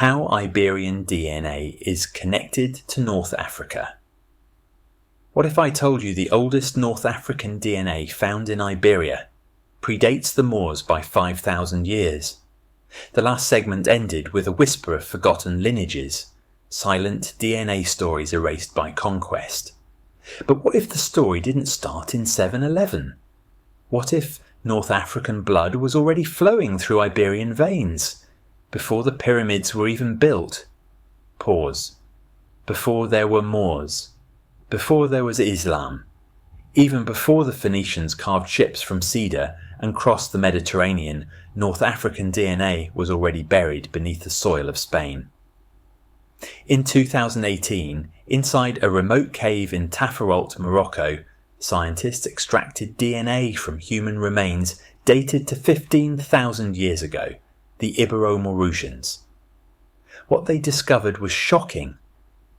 How Iberian DNA is connected to North Africa. What if I told you the oldest North African DNA found in Iberia predates the Moors by 5,000 years? The last segment ended with a whisper of forgotten lineages, silent DNA stories erased by conquest. But what if the story didn't start in 711? What if North African blood was already flowing through Iberian veins before the pyramids were even built? Pause. Before there were Moors, before there was Islam, even before the Phoenicians carved ships from cedar and crossed the Mediterranean, North African DNA was already buried beneath the soil of Spain. In 2018, inside a remote cave in Tafaralt, Morocco, scientists extracted DNA from human remains dated to 15,000 years ago, the Ibero-Maurusians. What they discovered was shocking.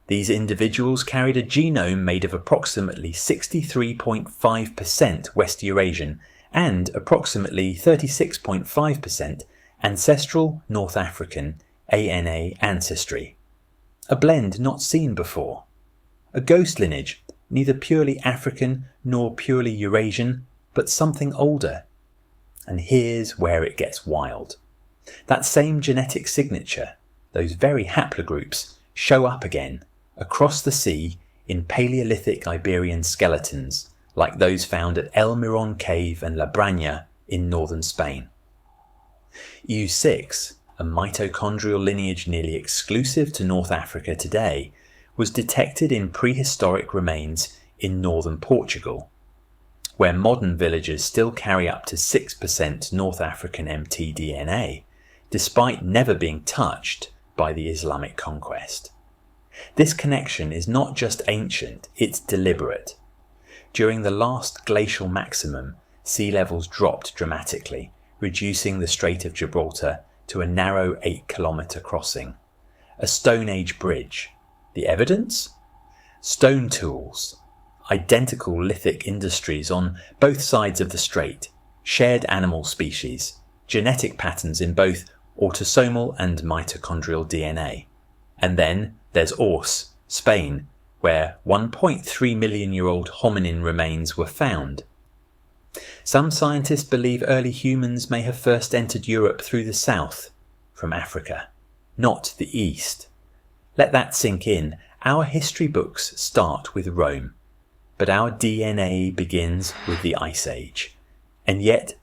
These individuals carried a genome made of approximately 63.5% West Eurasian and approximately 36.5% ancestral North African ANA ancestry. A blend not seen before. A ghost lineage, neither purely African nor purely Eurasian, but something older. And here's where it gets wild. That same genetic signature, those very haplogroups, show up again, across the sea, in Paleolithic Iberian skeletons, like those found at El Miron Cave and La Braña in northern Spain. U6, a mitochondrial lineage nearly exclusive to North Africa today, was detected in prehistoric remains in northern Portugal, where modern villagers still carry up to 6% North African mtDNA, despite never being touched by the Islamic conquest. This connection is not just ancient, it's deliberate. During the last glacial maximum, sea levels dropped dramatically, reducing the Strait of Gibraltar to a narrow 8-kilometre crossing. A Stone Age bridge. The evidence? Stone tools. Identical lithic industries on both sides of the strait. Shared animal species. Genetic patterns in both autosomal and mitochondrial DNA. And then there's Ors, Spain, where 1.3 million-year-old hominin remains were found. Some scientists believe early humans may have first entered Europe through the south, from Africa, not the east. Let that sink in. Our history books start with Rome, but our DNA begins with the Ice Age. And yet,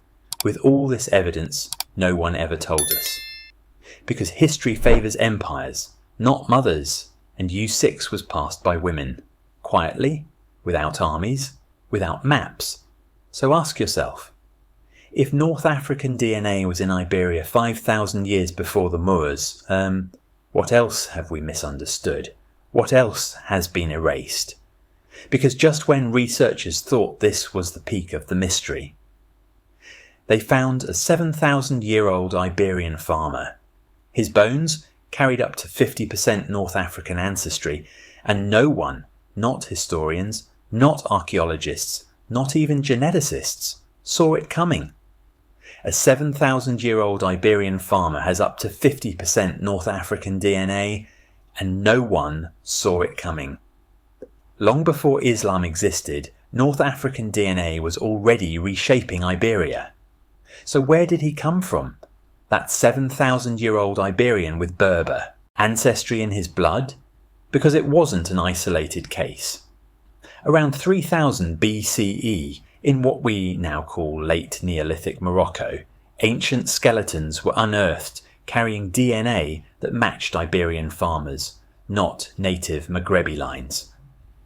with all this evidence, no one ever told us. Because history favours empires, not mothers, and U6 was passed by women, quietly, without armies, without maps. So ask yourself, if North African DNA was in Iberia 5,000 years before the Moors, what else have we misunderstood? What else has been erased? Because just when researchers thought this was the peak of the mystery, they found a 7,000-year-old Iberian farmer. His bones carried up to 50% North African ancestry, and no one, not historians, not archaeologists, not even geneticists, saw it coming. A 7,000-year-old Iberian farmer has up to 50% North African DNA, and no one saw it coming. Long before Islam existed, North African DNA was already reshaping Iberia. So where did he come from? That 7,000-year-old Iberian with Berber ancestry in his blood? Because it wasn't an isolated case. Around 3000 BCE, in what we now call late Neolithic Morocco, ancient skeletons were unearthed carrying DNA that matched Iberian farmers, not native Maghrebi lines.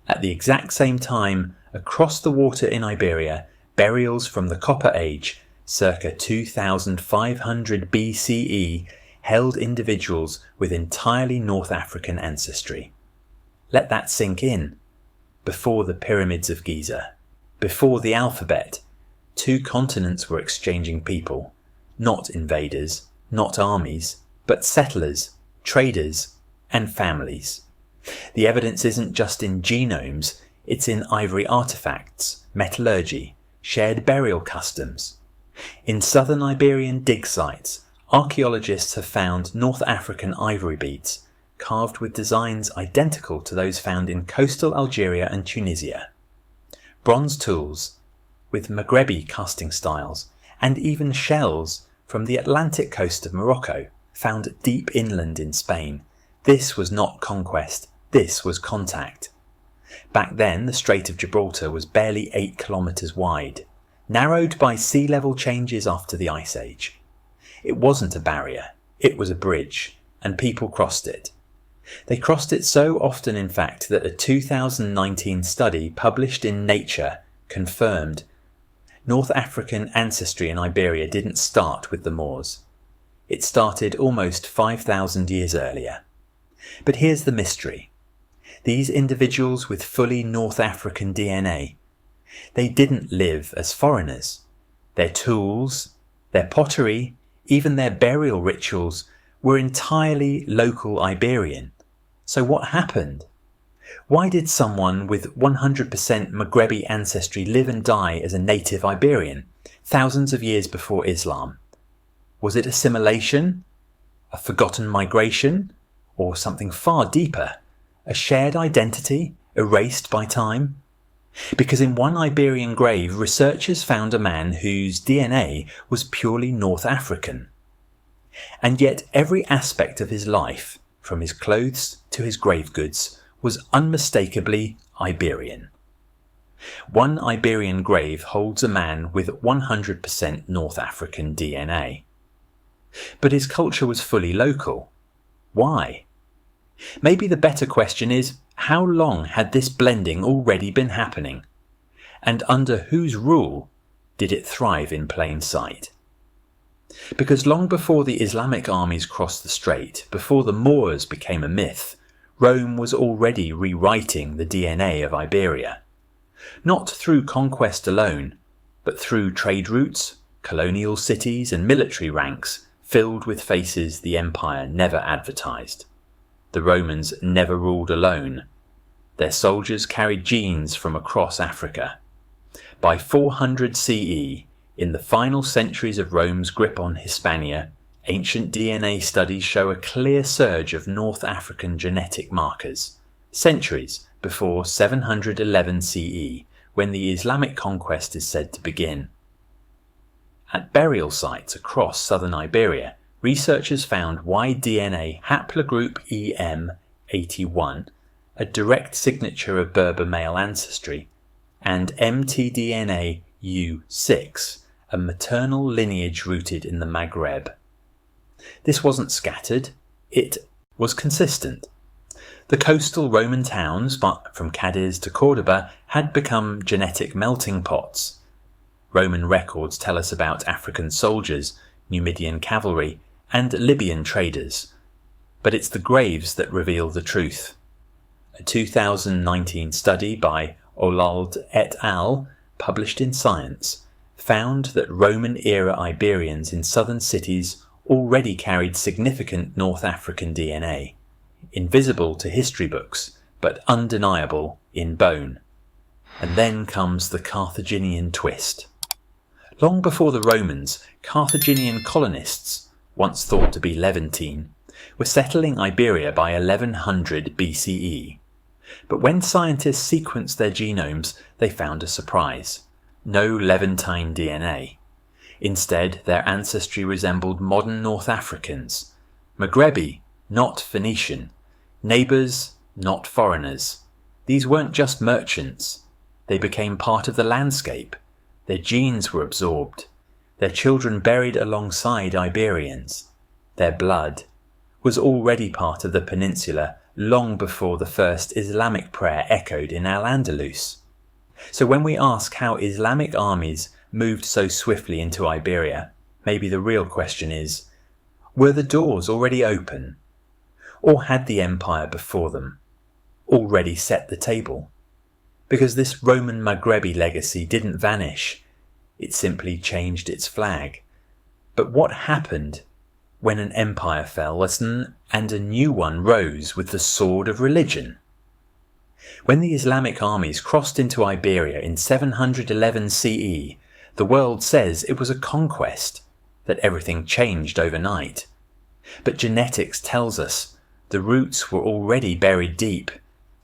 At the exact same time, across the water in Iberia, burials from the Copper Age, circa 2500 BCE, held individuals with entirely North African ancestry. Let that sink in. Before the pyramids of Giza, before the alphabet, two continents were exchanging people, not invaders, not armies, but settlers, traders, and families. The evidence isn't just in genomes, it's in ivory artifacts, metallurgy, shared burial customs. In southern Iberian dig sites, archaeologists have found North African ivory beads carved with designs identical to those found in coastal Algeria and Tunisia. Bronze tools with Maghrebi casting styles, and even shells from the Atlantic coast of Morocco, found deep inland in Spain. This was not conquest, this was contact. Back then, the Strait of Gibraltar was barely 8 kilometres wide, narrowed by sea level changes after the Ice Age. It wasn't a barrier, it was a bridge, and people crossed it. They crossed it so often, in fact, that a 2019 study published in Nature confirmed North African ancestry in Iberia didn't start with the Moors. It started almost 5,000 years earlier. But here's the mystery. These individuals with fully North African DNA, they didn't live as foreigners. Their tools, their pottery, even their burial rituals were entirely local Iberian. So what happened? Why did someone with 100% Maghrebi ancestry live and die as a native Iberian, thousands of years before Islam? Was it assimilation, a forgotten migration, or something far deeper, a shared identity erased by time? Because in one Iberian grave, researchers found a man whose DNA was purely North African. And yet every aspect of his life, from his clothes to his grave goods, was unmistakably Iberian. One Iberian grave holds a man with 100% North African DNA. But his culture was fully local. Why? Maybe the better question is, how long had this blending already been happening? And under whose rule did it thrive in plain sight? Because long before the Islamic armies crossed the strait, before the Moors became a myth, Rome was already rewriting the DNA of Iberia. Not through conquest alone, but through trade routes, colonial cities and military ranks filled with faces the empire never advertised. The Romans never ruled alone. Their soldiers carried genes from across Africa. By 400 CE, in the final centuries of Rome's grip on Hispania, ancient DNA studies show a clear surge of North African genetic markers, centuries before 711 CE, when the Islamic conquest is said to begin. At burial sites across southern Iberia, researchers found Y-DNA haplogroup EM81, a direct signature of Berber male ancestry, and mtDNA U6, a maternal lineage rooted in the Maghreb. This wasn't scattered, it was consistent. The coastal Roman towns, from Cadiz to Cordoba, had become genetic melting pots. Roman records tell us about African soldiers, Numidian cavalry, and Libyan traders. But it's the graves that reveal the truth. A 2019 study by Olalde et al., published in Science, found that Roman-era Iberians in southern cities already carried significant North African DNA, invisible to history books, but undeniable in bone. And then comes the Carthaginian twist. Long before the Romans, Carthaginian colonists, once thought to be Levantine, were settling Iberia by 1100 BCE. But when scientists sequenced their genomes, they found a surprise. No Levantine DNA. Instead, their ancestry resembled modern North Africans. Maghrebi, not Phoenician. Neighbours, not foreigners. These weren't just merchants. They became part of the landscape. Their genes were absorbed. Their children buried alongside Iberians. Their blood was already part of the peninsula long before the first Islamic prayer echoed in Al-Andalus. So when we ask how Islamic armies moved so swiftly into Iberia, maybe the real question is, were the doors already open? Or had the empire before them already set the table? Because this Roman Maghrebi legacy didn't vanish, it simply changed its flag. But what happened when an empire fell and a new one rose with the sword of religion? When the Islamic armies crossed into Iberia in 711 CE, the world says it was a conquest. that everything changed overnight. But genetics tells us the roots were already buried deep.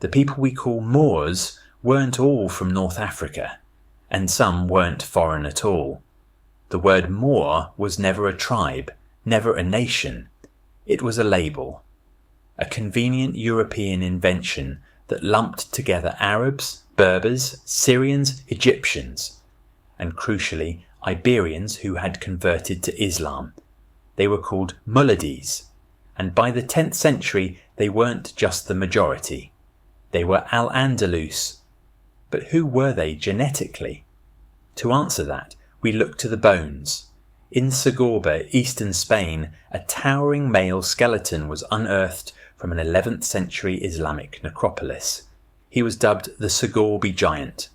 The people we call Moors weren't all from North Africa, and some weren't foreign at all. The word Moor was never a tribe, never a nation. It was a label, a convenient European invention that lumped together Arabs, Berbers, Syrians, Egyptians, and crucially Iberians who had converted to Islam. They were called Muladis, and by the 10th century they weren't just the majority. They were Al-Andalus. But who were they genetically? To answer that, we look to the bones. In Segorbe, eastern Spain, a towering male skeleton was unearthed from an 11th century Islamic necropolis. He was dubbed the Segorbe Giant.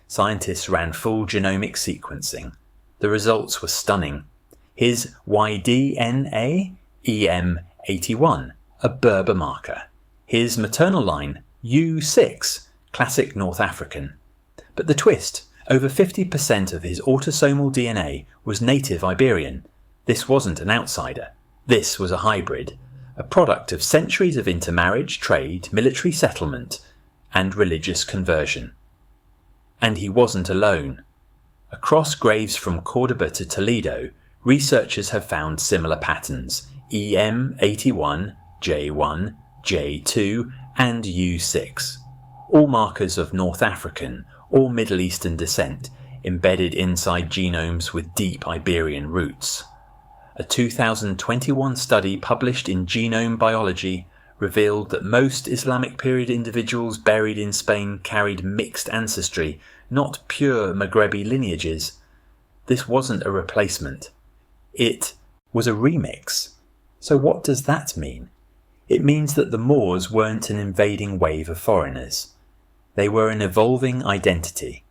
Scientists ran full genomic sequencing. The results were stunning. His Y-DNA, EM81, a Berber marker. His maternal line, U6, classic North African. But the twist, over 50% of his autosomal DNA was native Iberian. This wasn't an outsider. This was a hybrid, a product of centuries of intermarriage, trade, military settlement, and religious conversion. And he wasn't alone. Across graves from Cordoba to Toledo, researchers have found similar patterns, EM81, J1, J2, and U6, all markers of North African or Middle Eastern descent embedded inside genomes with deep Iberian roots. A 2021 study published in Genome Biology revealed that most Islamic period individuals buried in Spain carried mixed ancestry, not pure Maghrebi lineages. This wasn't a replacement. It was a remix. So what does that mean? It means that the Moors weren't an invading wave of foreigners. They were an evolving identity,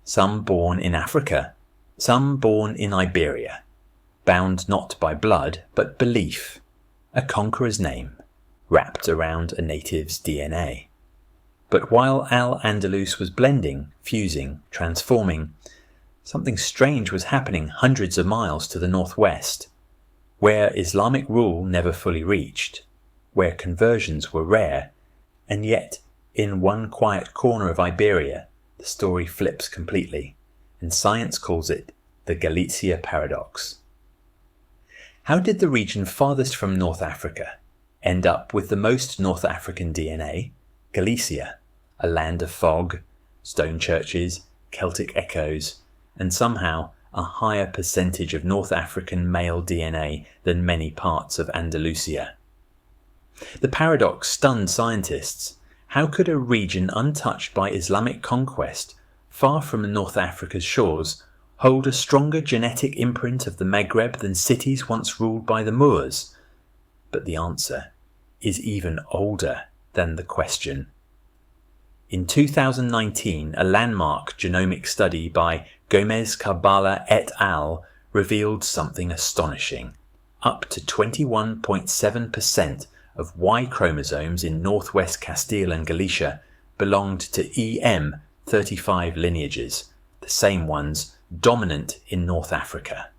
some born in Africa, some born in Iberia, bound not by blood but belief, a conqueror's name, wrapped around a native's DNA. But while Al-Andalus was blending, fusing, transforming, something strange was happening hundreds of miles to the northwest, where Islamic rule never fully reached, where conversions were rare, and yet in one quiet corner of Iberia, the story flips completely, and science calls it the Galicia paradox. How did the region farthest from North Africa end up with the most North African DNA, Galicia, a land of fog, stone churches, Celtic echoes, and somehow a higher percentage of North African male DNA than many parts of Andalusia? The paradox stunned scientists. How could a region untouched by Islamic conquest, far from North Africa's shores, hold a stronger genetic imprint of the Maghreb than cities once ruled by the Moors? But the answer is even older than the question. In 2019, a landmark genomic study by Gomez Carbala et al. Revealed something astonishing. Up to 21.7% of Y chromosomes in northwest Castile and Galicia belonged to EM35 lineages, the same ones dominant in North Africa.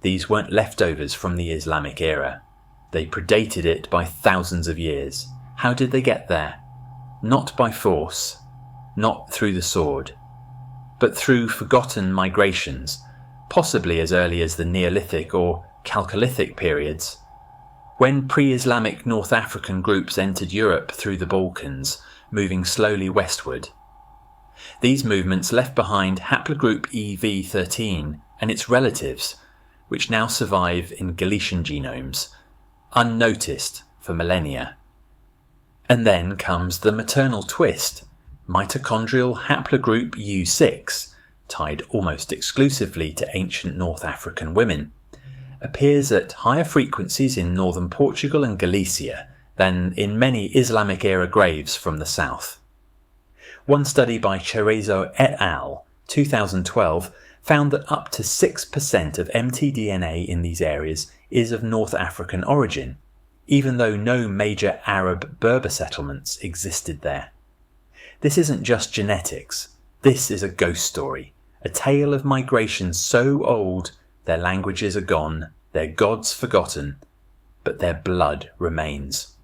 These weren't leftovers from the Islamic era. They predated it by thousands of years. How did they get there? Not by force, not through the sword, but through forgotten migrations, possibly as early as the Neolithic or Chalcolithic periods. When pre-Islamic North African groups entered Europe through the Balkans, moving slowly westward. These movements left behind haplogroup EV13 and its relatives, which now survive in Galician genomes, unnoticed for millennia. And then comes the maternal twist, mitochondrial haplogroup U6, tied almost exclusively to ancient North African women, appears at higher frequencies in northern Portugal and Galicia than in many Islamic-era graves from the south. One study by Cerezo et al., 2012, found that up to 6% of mtDNA in these areas is of North African origin, even though no major Arab Berber settlements existed there. This isn't just genetics. This is a ghost story, a tale of migration so old their languages are gone, their gods forgotten, but their blood remains.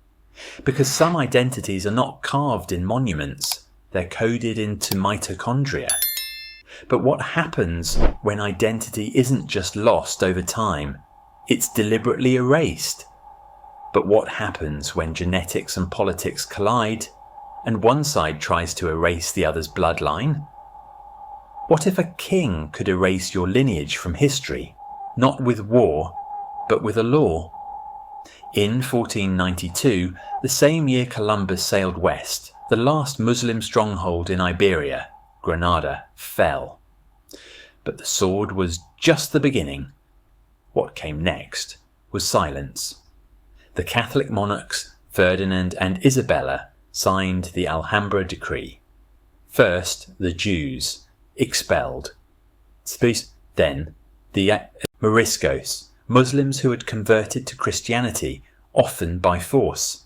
Because some identities are not carved in monuments, they're coded into mitochondria. But what happens when identity isn't just lost over time, it's deliberately erased? But what happens when genetics and politics collide, and one side tries to erase the other's bloodline? What if a king could erase your lineage from history, not with war, but with a law? In 1492, the same year Columbus sailed west, the last Muslim stronghold in Iberia, Granada, fell. But the sword was just the beginning. What came next was silence. The Catholic monarchs, Ferdinand and Isabella, signed the Alhambra Decree. First, the Jews, expelled. Then, the Moriscos, Muslims who had converted to Christianity, often by force.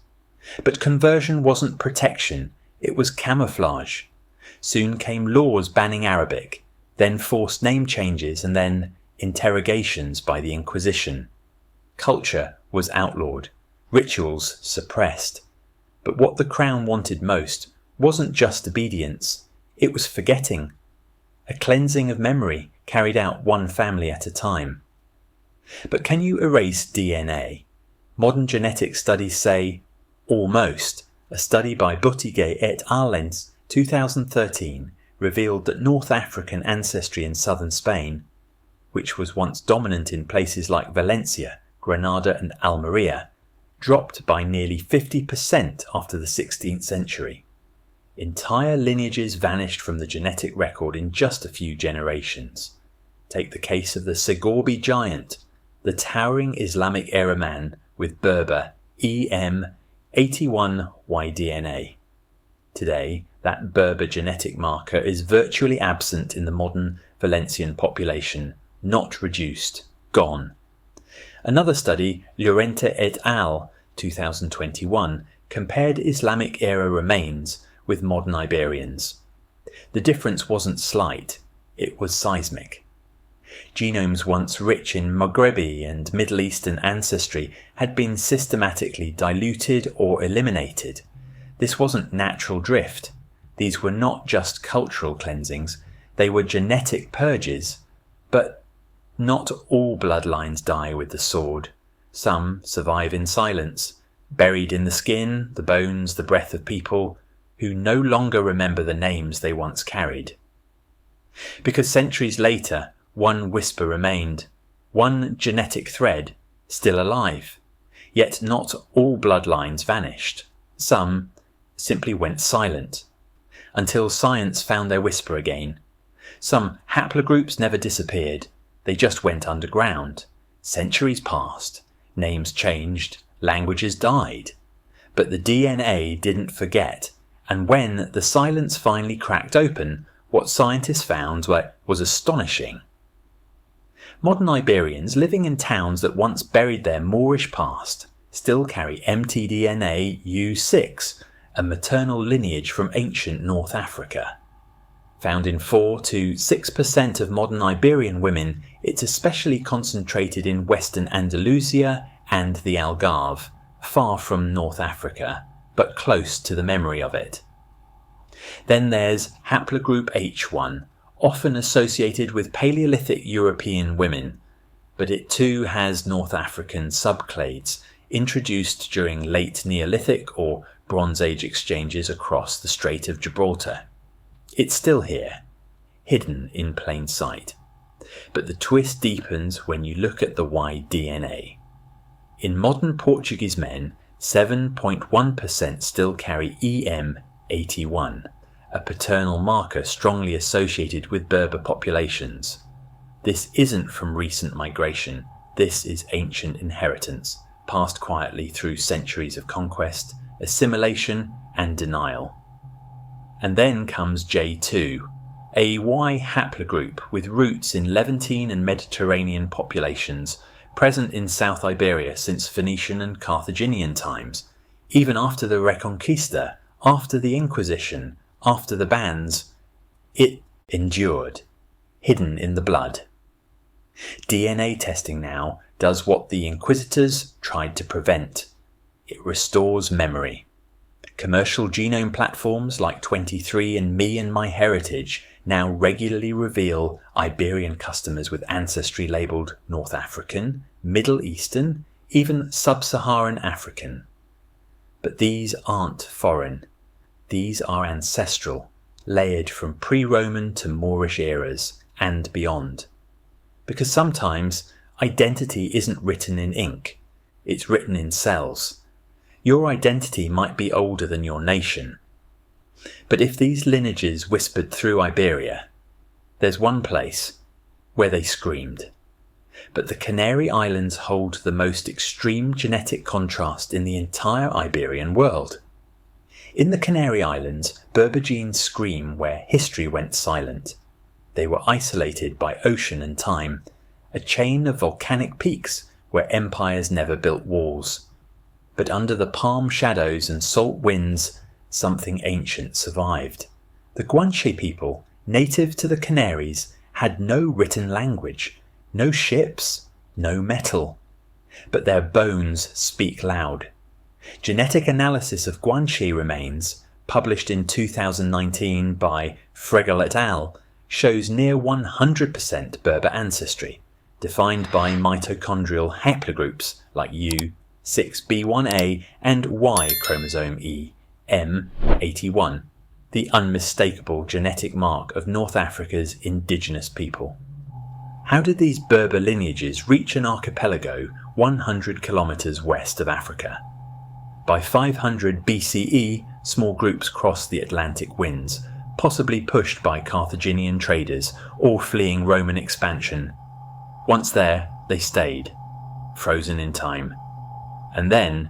But conversion wasn't protection, it was camouflage. Soon came laws banning Arabic, then forced name changes, and then interrogations by the Inquisition. Culture was outlawed, rituals suppressed. But what the crown wanted most wasn't just obedience, it was forgetting. A cleansing of memory carried out one family at a time. But can you erase DNA? Modern genetic studies say almost. A study by Boutigay et al. In 2013 revealed that North African ancestry in southern Spain, which was once dominant in places like Valencia, Granada and Almeria, dropped by nearly 50% after the 16th century. Entire lineages vanished from the genetic record in just a few generations. Take the case of the Segorbe giant, the towering Islamic-era man with Berber EM81Y Today, that Berber genetic marker is virtually absent in the modern Valencian population, not reduced, gone. Another study, Llorente et al. 2021, compared Islamic-era remains with modern Iberians. The difference wasn't slight, it was seismic. Genomes once rich in Maghrebi and Middle Eastern ancestry had been systematically diluted or eliminated. This wasn't natural drift. These were not just cultural cleansings, they were genetic purges. But not all bloodlines die with the sword. Some survive in silence, buried in the skin, the bones, the breath of people who no longer remember the names they once carried. Because centuries later, one whisper remained, one genetic thread still alive. Yet not all bloodlines vanished. Some simply went silent, until science found their whisper again. Some haplogroups never disappeared, they just went underground. Centuries passed, names changed, languages died. But the DNA didn't forget, and when the silence finally cracked open, what scientists found was astonishing. Modern Iberians living in towns that once buried their Moorish past still carry mtDNA U6, a maternal lineage from ancient North Africa. Found in 4 to 6% of modern Iberian women, it's especially concentrated in Western Andalusia and the Algarve, far from North Africa, but close to the memory of it. Then there's haplogroup H1, often associated with Paleolithic European women, but it too has North African subclades, introduced during late Neolithic or Bronze Age exchanges across the Strait of Gibraltar. It's still here, hidden in plain sight. But the twist deepens when you look at the Y DNA. In modern Portuguese men, 7.1% still carry EM81, a paternal marker strongly associated with Berber populations. This isn't from recent migration, this is ancient inheritance, passed quietly through centuries of conquest, assimilation and denial. And then comes J2, a Y haplogroup with roots in Levantine and Mediterranean populations, present in South Iberia since Phoenician and Carthaginian times, even after the Reconquista, after the Inquisition, after the bans. It endured, hidden in the blood. DNA testing now does what the Inquisitors tried to prevent. It restores memory. Commercial genome platforms like 23andMe and MyHeritage now regularly reveal Iberian customers with ancestry labelled North African, Middle Eastern, even Sub-Saharan African. But these aren't foreign. These are ancestral, layered from pre-Roman to Moorish eras and beyond. Because sometimes identity isn't written in ink, it's written in cells. Your identity might be older than your nation. But if these lineages whispered through Iberia, there's one place where they screamed. But the Canary Islands hold the most extreme genetic contrast in the entire Iberian world. In the Canary Islands, Berber genes scream where history went silent. They were isolated by ocean and time, a chain of volcanic peaks where empires never built walls. But under the palm shadows and salt winds, something ancient survived. The Guanche people, native to the Canaries, had no written language, no ships, no metal. But their bones speak loud. Genetic analysis of Guanche remains, published in 2019 by Fregel et al., shows near 100% Berber ancestry, defined by mitochondrial haplogroups like U, 6b1a, and Y chromosome E, M81, the unmistakable genetic mark of North Africa's indigenous people. How did these Berber lineages reach an archipelago 100 kilometers west of Africa? By 500 BCE, small groups crossed the Atlantic winds, possibly pushed by Carthaginian traders or fleeing Roman expansion. Once there, they stayed, frozen in time. And then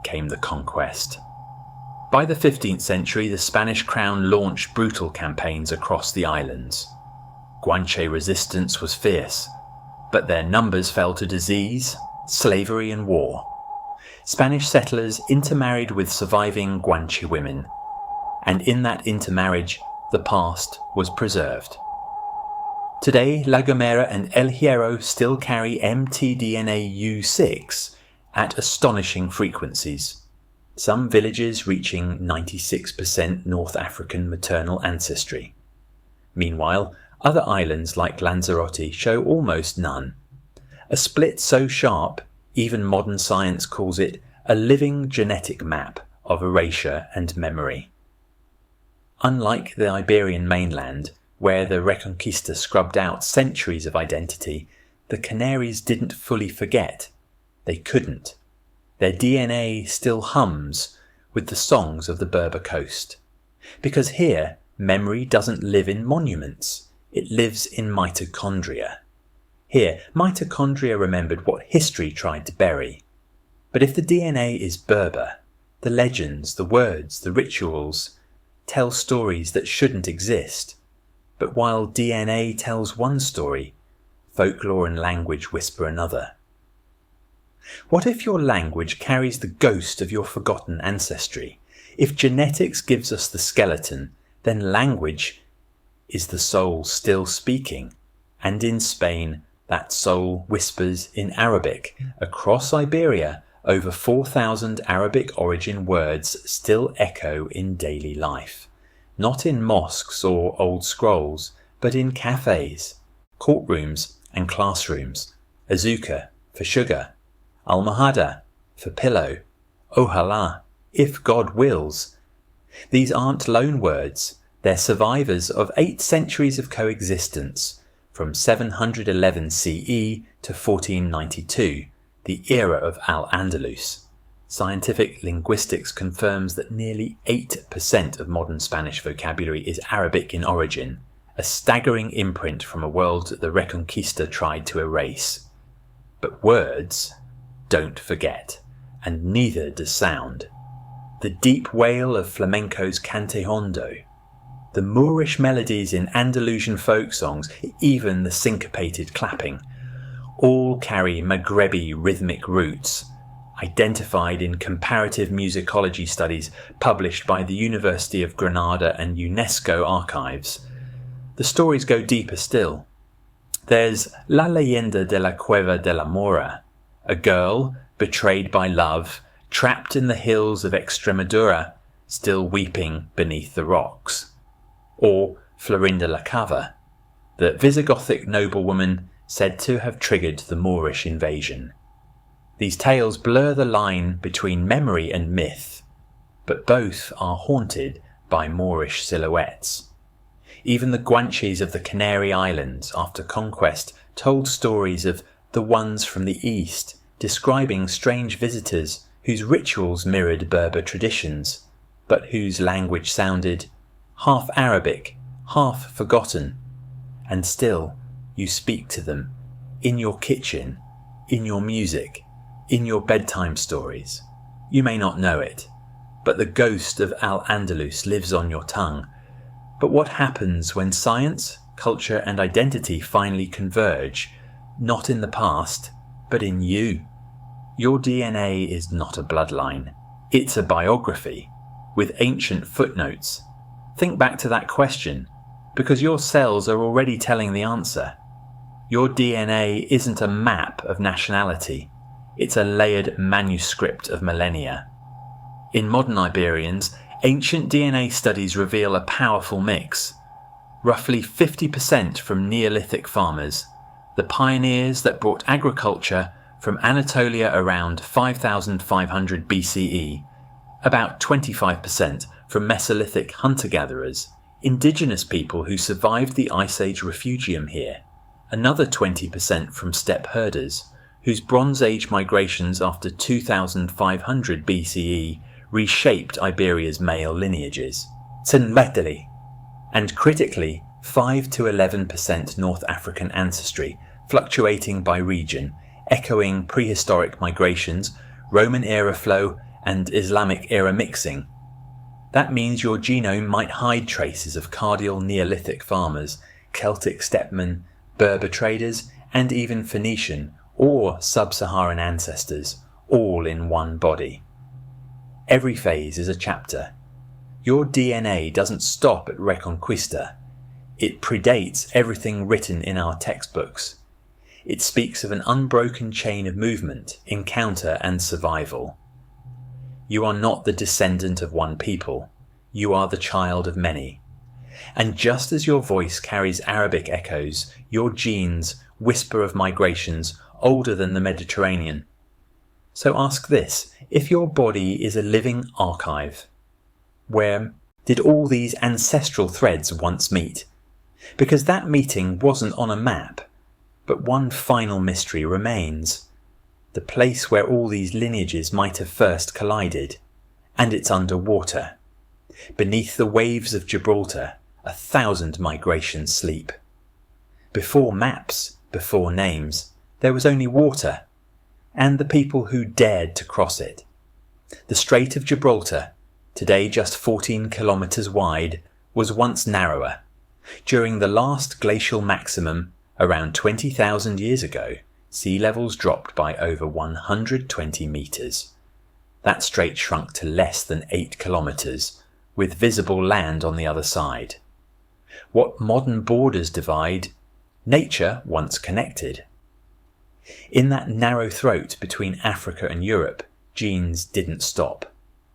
came the conquest. By the 15th century, the Spanish crown launched brutal campaigns across the islands. Guanche resistance was fierce, but their numbers fell to disease, slavery and war. Spanish settlers intermarried with surviving Guanche women, and in that intermarriage, the past was preserved. Today, La Gomera and El Hierro still carry mtDNA U6 at astonishing frequencies, some villages reaching 96% North African maternal ancestry. Meanwhile, other islands like Lanzarote show almost none. A split so sharp, even modern science calls it a living genetic map of erasure and memory. Unlike the Iberian mainland, where the Reconquista scrubbed out centuries of identity, the Canaries didn't fully forget. They couldn't. Their DNA still hums with the songs of the Berber coast. Because here, memory doesn't live in monuments. It lives in mitochondria. Here, mitochondria remembered what history tried to bury. But if the DNA is Berber, the legends, the words, the rituals tell stories that shouldn't exist. But while DNA tells one story, folklore and language whisper another. What if your language carries the ghost of your forgotten ancestry? If genetics gives us the skeleton, then language is the soul still speaking. And in Spain, that soul whispers in Arabic. Across Iberia, over 4,000 Arabic origin words still echo in daily life. Not in mosques or old scrolls, but in cafes, courtrooms and classrooms. Azuka for sugar, Almohada for pillow, Ojalá, if God wills. These aren't loan words, they're survivors of 8 centuries of coexistence, from 711 CE to 1492, the era of Al-Andalus. Scientific linguistics confirms that nearly 8% of modern Spanish vocabulary is Arabic in origin, a staggering imprint from a world that the Reconquista tried to erase. But words don't forget, and neither does sound. The deep wail of flamenco's cante hondo, the Moorish melodies in Andalusian folk songs, even the syncopated clapping, all carry Maghrebi rhythmic roots, identified in comparative musicology studies published by the University of Granada and UNESCO archives. The stories go deeper still. There's La Leyenda de la Cueva de la Mora, a girl betrayed by love, trapped in the hills of Extremadura, still weeping beneath the rocks. Or Florinda la Cava, the Visigothic noblewoman said to have triggered the Moorish invasion. These tales blur the line between memory and myth, but both are haunted by Moorish silhouettes. Even the Guanches of the Canary Islands after conquest told stories of the ones from the east, describing strange visitors whose rituals mirrored Berber traditions, but whose language sounded half Arabic, half forgotten, and still you speak to them in your kitchen, in your music, in your bedtime stories. You may not know it, but the ghost of Al-Andalus lives on your tongue. But what happens when science, culture and identity finally converge, not in the past, but in you? Your DNA is not a bloodline. It's a biography, with ancient footnotes. Think back to that question, because your cells are already telling the answer. Your DNA isn't a map of nationality. It's a layered manuscript of millennia. In modern Iberians, ancient DNA studies reveal a powerful mix. Roughly 50% from Neolithic farmers, the pioneers that brought agriculture from Anatolia around 5500 BCE, about 25% from Mesolithic hunter-gatherers, indigenous people who survived the Ice Age refugium here, another 20% from steppe herders, whose Bronze Age migrations after 2500 BCE reshaped Iberia's male lineages, and critically 5 to 11% North African ancestry, fluctuating by region, echoing prehistoric migrations, Roman-era flow and Islamic-era mixing. That means your genome might hide traces of cardial Neolithic farmers, Celtic stepmen, Berber traders, and even Phoenician or sub-Saharan ancestors, all in one body. Every phase is a chapter. Your DNA doesn't stop at Reconquista. It predates everything written in our textbooks. It speaks of an unbroken chain of movement, encounter and survival. You are not the descendant of one people. You are the child of many. And just as your voice carries Arabic echoes, your genes whisper of migrations older than the Mediterranean. So ask this: if your body is a living archive, where did all these ancestral threads once meet? Because that meeting wasn't on a map, but one final mystery remains. The place where all these lineages might have first collided, and it's underwater. Beneath the waves of Gibraltar, 1,000 migrations sleep. Before maps, before names, there was only water, and the people who dared to cross it. The Strait of Gibraltar, today just 14 kilometres wide, was once narrower. During the last glacial maximum, around 20,000 years ago, sea levels dropped by over 120 metres. That strait shrunk to less than 8 kilometres, with visible land on the other side. What modern borders divide, nature once connected. In that narrow throat between Africa and Europe, genes didn't stop.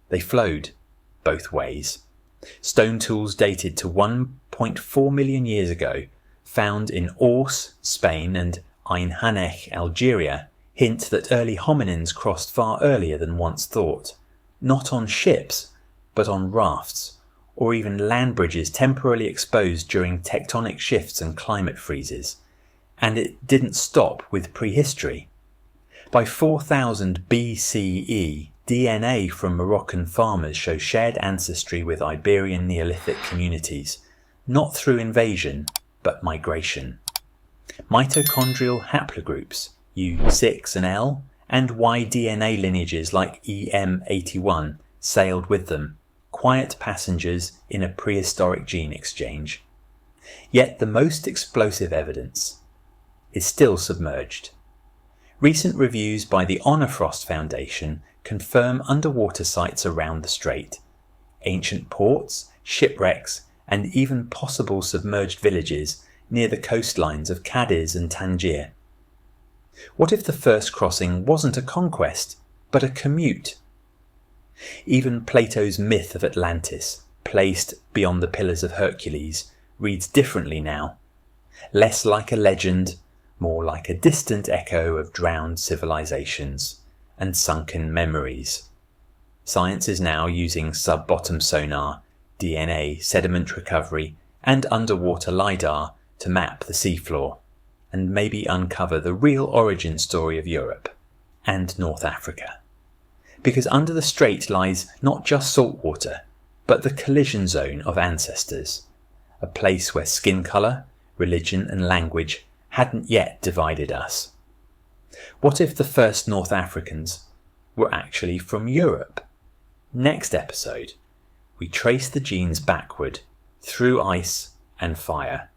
They flowed both ways. Stone tools dated to 1.4 million years ago, found in Ors, Spain and Ain Hanech, Algeria, hint that early hominins crossed far earlier than once thought, not on ships, but on rafts, or even land bridges temporarily exposed during tectonic shifts and climate freezes. And it didn't stop with prehistory. By 4000 BCE, DNA from Moroccan farmers show shared ancestry with Iberian Neolithic communities, not through invasion, but migration. Mitochondrial haplogroups, U6 and L, and Y DNA lineages like EM81 sailed with them, quiet passengers in a prehistoric gene exchange. Yet the most explosive evidence is still submerged. Recent reviews by the Honor Frost Foundation confirm underwater sites around the strait. Ancient ports, shipwrecks, and even possible submerged villages near the coastlines of Cadiz and Tangier? What if the first crossing wasn't a conquest, but a commute? Even Plato's myth of Atlantis, placed beyond the Pillars of Hercules, reads differently now, less like a legend, more like a distant echo of drowned civilizations and sunken memories. Science is now using sub-bottom sonar, DNA, sediment recovery, and underwater LiDAR to map the seafloor, and maybe uncover the real origin story of Europe and North Africa. Because under the strait lies not just salt water, but the collision zone of ancestors, a place where skin colour, religion and language hadn't yet divided us. What if the first North Africans were actually from Europe? Next episode, we trace the genes backward through ice and fire.